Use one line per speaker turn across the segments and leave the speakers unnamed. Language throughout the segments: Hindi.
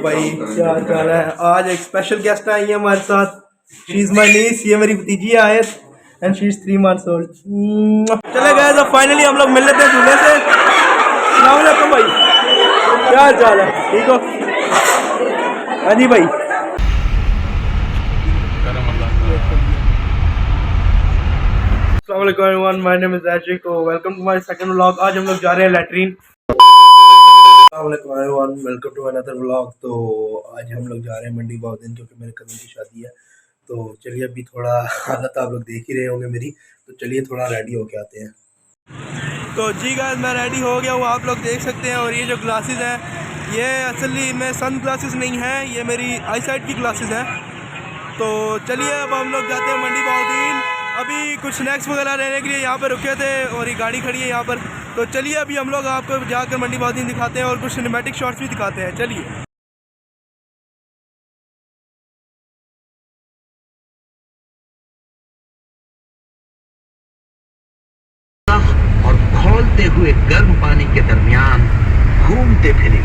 भाई, क्या चाल है। आज एक स्पेशल गेस्ट आई है हमारे साथ। शी इज माय नीस, ये मेरी भतीजी है आयत, and she is 3 months old। चले गए तो फाइनली हम लोग मिल लेते हैं दूल्हे से। अस्सलाम वालेकुम भाई, क्या चाल है, ठीक हो? हाँ जी भाई। अस्सलाम वालेकुम everyone, my name is Zaid K, welcome to my second vlog. आज हम लोग जा रहे हैं latrine. Welcome to another vlog. तो आज हम लोग जा रहे हैं मंडी बहुद्दीन, क्योंकि मेरे कज़न की शादी है। तो चलिए, अभी थोड़ा हालत आप लोग देख ही रहे होंगे मेरी, तो चलिए थोड़ा रेडी होके आते हैं। तो जी गाइस, मैं रेडी हो गया हूँ, आप लोग देख सकते हैं। और ये जो ग्लासेस हैं, ये असली में सन ग्लासेस नहीं है, ये मेरी आई साइट की ग्लासेस हैं। तो चलिए अब हम लोग जाते हैं मंडी बहुद्दीन। अभी कुछ स्नैक्स वगैरह लेने के लिए यहाँ पर रुके थे और ये गाड़ी खड़ी है यहाँ पर। तो चलिए अभी हम लोग आपको जाकर मंडी बहुद्दीन दिखाते हैं और कुछ सिनेमैटिक शॉट्स भी दिखाते हैं। चलिए।
और खौलते हुए गर्म पानी के दरमियान घूमते फिरे।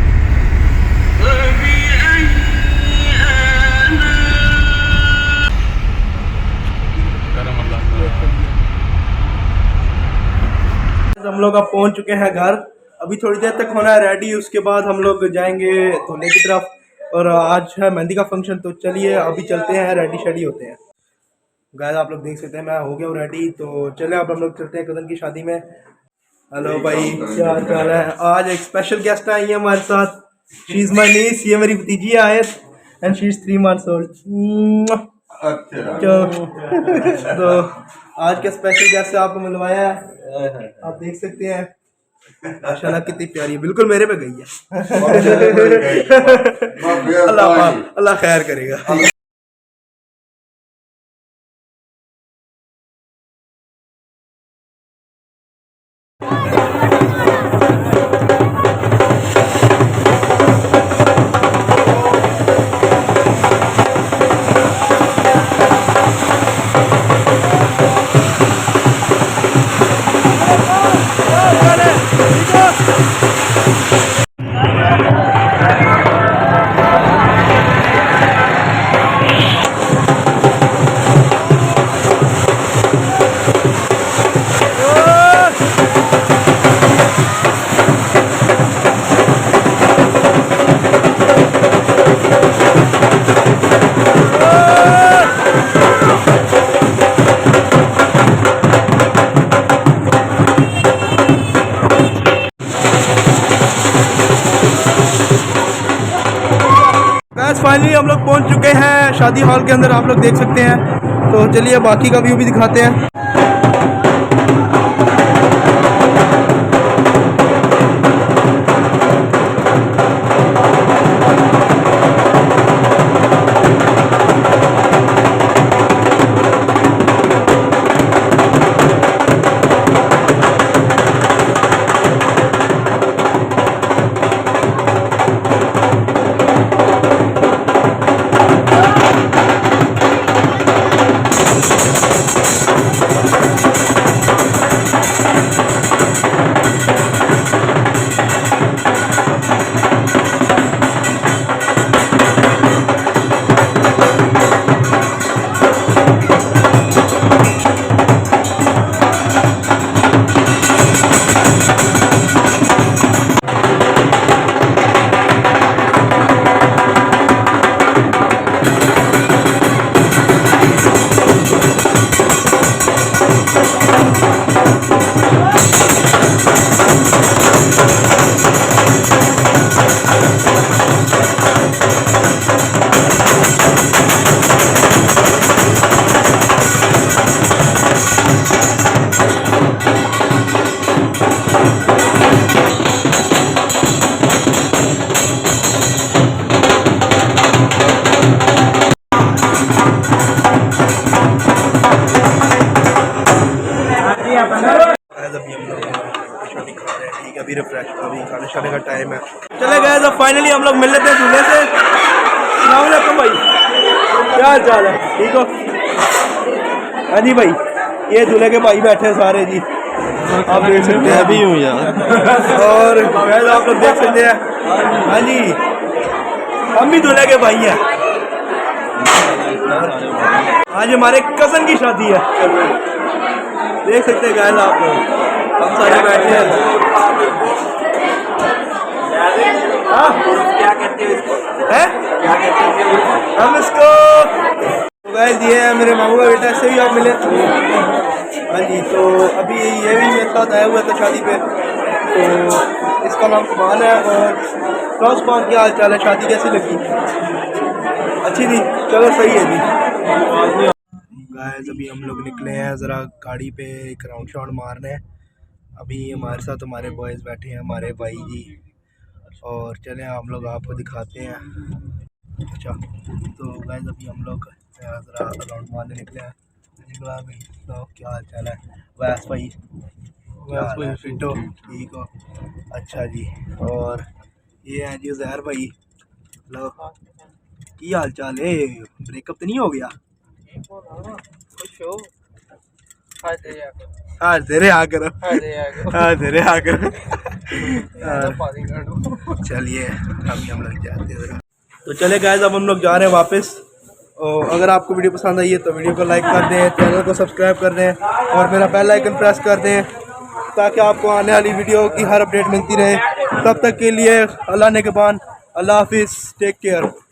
हम लोग अब पहुंच चुके हैं घर। अभी थोड़ी देर तक होना है रेडी, उसके बाद हम लोग जाएंगे धोने की तरफ। और आज है मेहंदी का फंक्शन, तो चलिए अभी चलते हैं, रेडी शेडी होते हैं। गाइस आप लोग देख सकते हैं मैं हो गया हूँ रेडी। तो चले अब हम लोग चलते हैं कज़न की शादी में। हेलो भाई, क्या चाल है। आज एक स्पेशल गेस्ट आई है हमारे साथ। शी इज माय नीस, ये मेरी भतीजी है आयत, and she is 3 months old। तो आज के स्पेशल गेस्ट से आपको मिलवाया है, आप देख सकते हैं। माशाल्लाह कितनी प्यारी है, बिल्कुल मेरे पे गई है। अल्लाह खैर करेगा। फाइनली हम लोग पहुंच चुके हैं शादी हॉल के अंदर, आप लोग देख सकते हैं। तो चलिए बाकी का व्यू भी दिखाते हैं। अभी रिफ्रेश, अभी खाने शाने का टाइम है। चले गए तो फाइनली हम लोग मिल लेते हैं दूल्हे से। अस्सलाम वालेकुम भाई, क्या हाल चाल है, ठीक हो? हाँ जी भाई, ये दूल्हे के भाई बैठे हैं सारे जी, आप देख सकते हैं। अभी हूँ यार। और आप लोग देख सकते हैं। हाँ जी, हम भी दूल्हे के भाई हैं। आज हमारे कजन की शादी है, देख सकते हैं गाइस आप लोग, हम सारे बैठे हैं।
क्या कहते हैं इसको?
क्या
कहते हैं
हम इसको गाइस ये है मेरे मामू का बेटा, इससे भी आप मिले। हाँ जी, तो अभी ये भी मेरे साथ आया हुआ था शादी पे, तो इसका नाम कुमान है। और कुमान क्या हाल चाल है, शादी कैसी लगी? अच्छी थी, चलो सही है जी। गाइस अभी हम लोग निकले हैं ज़रा गाड़ी पे एक राउंड शाउंड मारने। अभी हमारे साथ हमारे बॉयज़ बैठे हैं, हमारे भाई जी, और चले हम लोग आपको दिखाते हैं। अच्छा, तो गाइस अभी हम लोग ज़रा राउंड मारने निकले हैं। निकला भाई, तो क्या हाल चाल है वैस भाई? फिटो ठीक हो? अच्छा जी। और ये हैं जी ज़हर भाई, लो की हाल चाल है? ब्रेकअप तो नहीं हो गया? हाँ तेरे आकर चलिए अभी हम लोग जाते हैं। तो चले गाइस अब हम लोग जा रहे हैं वापस। और अगर आपको वीडियो पसंद आई है तो वीडियो को लाइक कर दें, चैनल को सब्सक्राइब कर दें और मेरा बेल आइकन प्रेस कर दें, ताकि आपको आने वाली वीडियो की हर अपडेट मिलती रहे। तब तक के लिए अल्लाह ने के बान, अल्लाह हाफिज़, टेक केयर।